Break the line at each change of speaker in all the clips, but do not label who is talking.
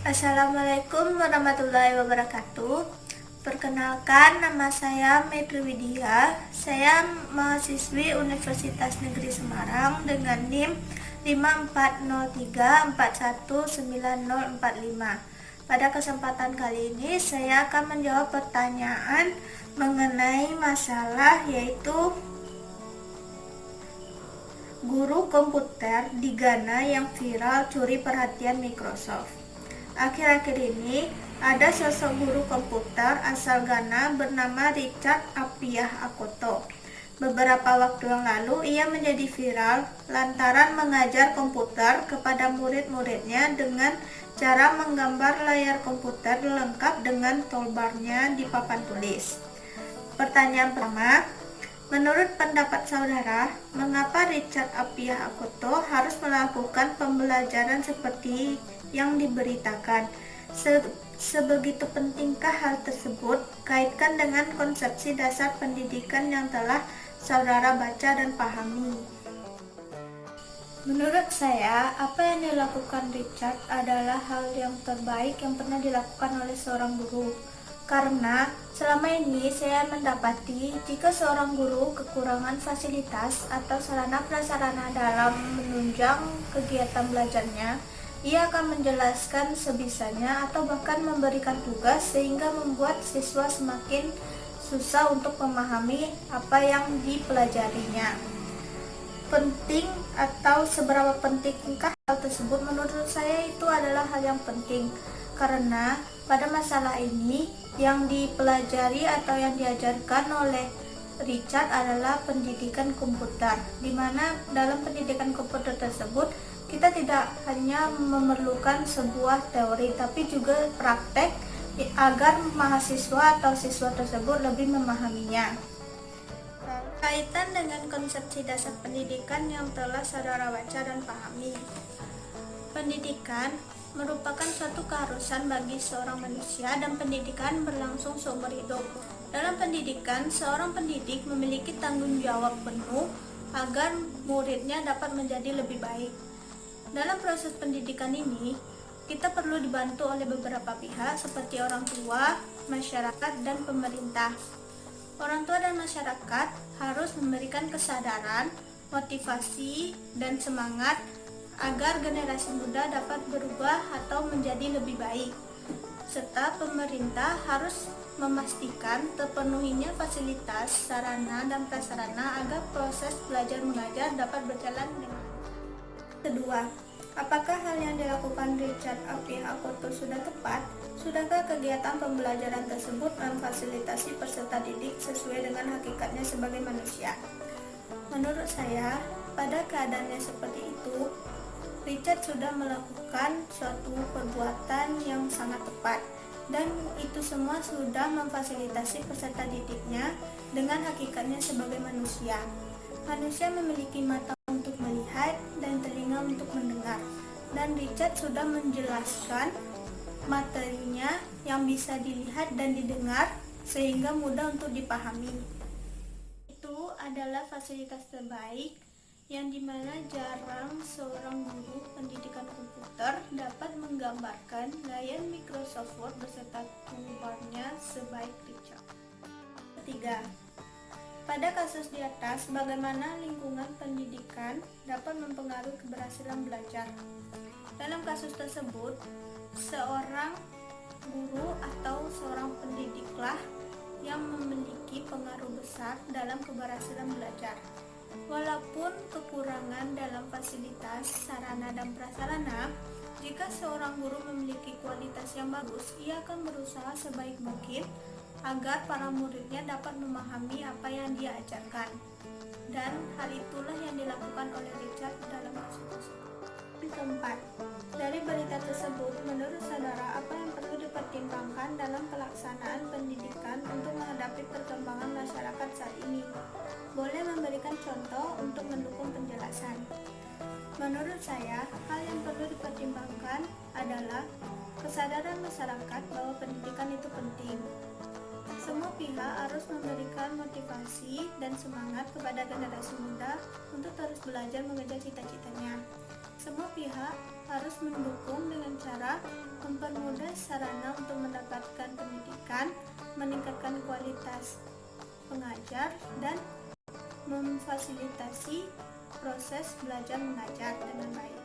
Assalamualaikum warahmatullahi wabarakatuh. Perkenalkan, nama saya Mepri Widya. Saya mahasiswi Universitas Negeri Semarang dengan NIM 5403419045. Pada kesempatan kali ini saya akan menjawab pertanyaan mengenai masalah yaitu guru komputer di Ghana yang viral curi perhatian Microsoft. Akhir-akhir ini, ada sosok guru komputer asal Ghana bernama Richard Appiah Akoto. Beberapa waktu yang lalu, ia menjadi viral lantaran mengajar komputer kepada murid-muridnya dengan cara menggambar layar komputer lengkap dengan toolbar-nya di papan tulis. Pertanyaan pertama, menurut pendapat saudara, mengapa Richard Appiah Akoto harus melakukan pembelajaran seperti yang diberitakan? Sebegitu pentingkah hal tersebut? Kaitkan dengan konsepsi dasar pendidikan yang telah saudara baca dan pahami. Menurut saya, apa yang dilakukan Richard adalah hal yang terbaik yang pernah dilakukan oleh seorang guru. Karena selama ini saya mendapati jika seorang guru kekurangan fasilitas atau sarana prasarana dalam menunjang kegiatan belajarnya, ia akan menjelaskan sebisanya atau bahkan memberikan tugas sehingga membuat siswa semakin susah untuk memahami apa yang dipelajarinya. Penting atau seberapa pentingkah hal tersebut? Menurut saya itu adalah hal yang penting, karena pada masalah ini yang dipelajari atau yang diajarkan oleh Richard adalah pendidikan komputer, di mana dalam pendidikan komputer tersebut kita tidak hanya memerlukan sebuah teori, tapi juga praktek agar mahasiswa atau siswa tersebut lebih memahaminya. Kaitan dengan konsepsi dasar pendidikan yang telah saudara baca dan pahami. Pendidikan merupakan suatu keharusan bagi seorang manusia dan pendidikan berlangsung seumur hidup. Dalam pendidikan, seorang pendidik memiliki tanggung jawab penuh agar muridnya dapat menjadi lebih baik. Dalam proses pendidikan ini, kita perlu dibantu oleh beberapa pihak seperti orang tua, masyarakat, dan pemerintah. Orang tua dan masyarakat harus memberikan kesadaran, motivasi, dan semangat agar generasi muda dapat berubah atau menjadi lebih baik. Serta pemerintah harus memastikan terpenuhinya fasilitas, sarana, dan prasarana agar proses belajar mengajar dapat berjalan dengan Kedua, apakah hal yang dilakukan Richard Appiah Akoto sudah tepat? Sudahkah kegiatan pembelajaran tersebut memfasilitasi peserta didik sesuai dengan hakikatnya sebagai manusia? Menurut saya, pada keadaannya seperti itu, Richard sudah melakukan suatu perbuatan yang sangat tepat, dan itu semua sudah memfasilitasi peserta didiknya dengan hakikatnya sebagai manusia. Manusia memiliki mata untuk melihat dan telinga untuk mendengar, dan Richard sudah menjelaskan materinya yang bisa dilihat dan didengar sehingga mudah untuk dipahami. Itu adalah fasilitas terbaik yang dimana jarang seorang guru pendidikan komputer dapat menggambarkan layar Microsoft Word beserta toolbar-nya sebaik Richard. Ketiga, pada kasus di atas, bagaimana lingkungan pendidikan dapat mempengaruhi keberhasilan belajar? Dalam kasus tersebut, seorang guru atau seorang pendidiklah yang memiliki pengaruh besar dalam keberhasilan belajar. Walaupun kekurangan dalam fasilitas, sarana, dan prasarana, jika seorang guru memiliki kualitas yang bagus, ia akan berusaha sebaik mungkin agar para muridnya dapat memahami apa yang dia ajarkan. Dan hal itulah yang dilakukan oleh Richard dalam kasus tersebut. Keempat, dari berita tersebut, menurut saudara apa yang perlu dipertimbangkan dalam pelaksanaan pendidikan untuk menghadapi perkembangan masyarakat saat ini? Boleh memberikan contoh untuk mendukung penjelasan. Menurut saya, hal yang perlu dipertimbangkan adalah kesadaran masyarakat bahwa pendidikan itu penting. Semua pihak harus memberikan motivasi dan semangat kepada generasi muda untuk terus belajar mengejar cita-citanya. Semua pihak harus mendukung dengan cara mempermudah sarana untuk mendapatkan pendidikan, meningkatkan kualitas pengajar, dan memfasilitasi proses belajar mengajar dengan baik.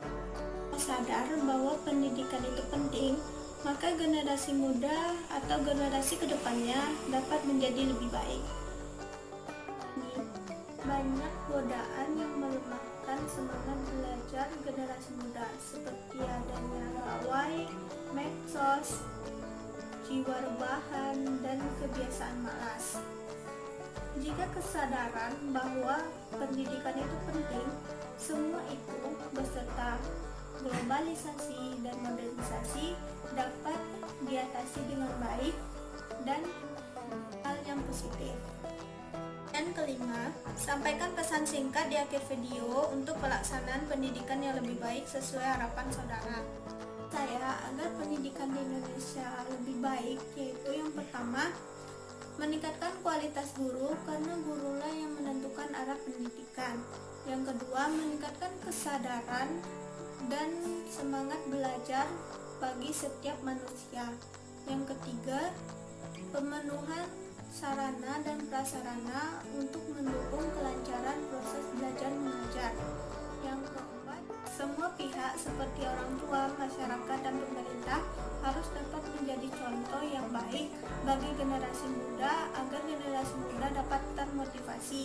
Sadar bahwa pendidikan itu penting, maka generasi muda atau generasi kedepannya dapat menjadi lebih baik. Banyak godaan yang melemahkan semangat belajar generasi muda, seperti adanya gawai, medsos, jiwa rebahan, dan kebiasaan malas. Jika kesadaran bahwa pendidikan itu penting, semua itu beserta globalisasi dan modernisasi dapat diatasi dengan baik dan hal yang positif. Dan kelima, sampaikan pesan singkat di akhir video untuk pelaksanaan pendidikan yang lebih baik sesuai harapan saudara. Agar pendidikan di Indonesia lebih baik, yaitu yang pertama, meningkatkan kualitas guru karena gurulah yang menentukan arah pendidikan. Yang kedua, meningkatkan kesadaran dan semangat belajar bagi setiap manusia. Yang ketiga, pemenuhan sarana dan prasarana untuk mendukung kelancaran proses belajar mengajar. Yang keempat, semua pihak seperti orang tua, masyarakat, dan pemerintah harus dapat menjadi contoh yang baik bagi generasi muda agar generasi muda dapat termotivasi.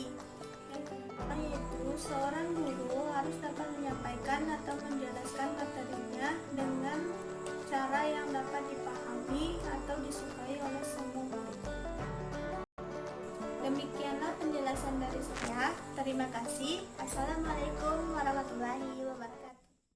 Yang kelima yaitu seorang guru harus dapat menyampaikan atau menjelaskan materinya dengan cara yang dapat dipahami atau disukai oleh semua murid. Demikianlah penjelasan dari saya. Terima kasih. Assalamualaikum warahmatullahi wabarakatuh.